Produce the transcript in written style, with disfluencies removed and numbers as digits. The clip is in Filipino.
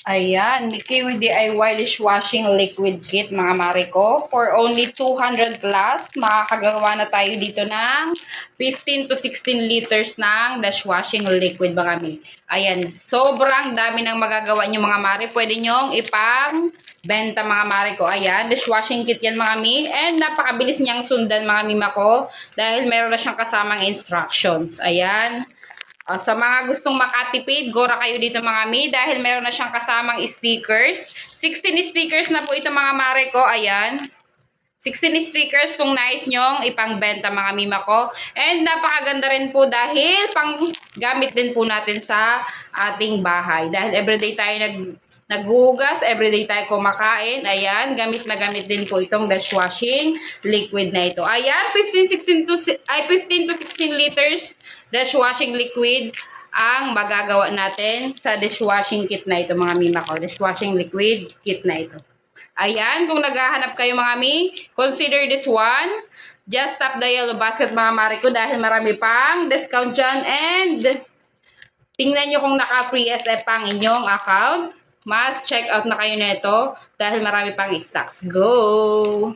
Ayan, Kiwi DIY dishwashing liquid kit mga mare ko. For only 200 plus, makakagawa na tayo dito ng 15 to 16 liters ng dishwashing liquid mga kami. Ayan, sobrang dami ng magagawa nyo mga mare. Pwede nyong ipang benta mga mare ko. Ayan, dishwashing kit yan mga mi. And napakabilis niyang sundan mga mima ko. Dahil meron na siyang kasamang instructions. Ayan. Sa mga gustong makatipid, gora kayo dito mga mi dahil meron na siyang kasamang stickers. 16 stickers na po ito mga mare ko. Ayan. 16 stickers kung nais nyong ipangbenta mga mima ko. And napakaganda rin po dahil pang gamit din po natin sa ating bahay. Dahil everyday tayo naghuhugas, everyday tayo kumakain. Ayan, gamit na gamit din po itong dishwashing liquid na ito. Ayan, 15 to 16 liters dishwashing liquid ang magagawa natin sa dishwashing kit na ito mga mima ko. Dishwashing liquid kit na ito. Ayan, kung naghahanap kayo mga mi, consider this one. Just tap the yellow basket mga mare ko dahil marami pang discount dyan. And tingnan nyo kung naka-free SF pang inyong account. Mas check out na kayo nito dahil marami pang stocks. Go!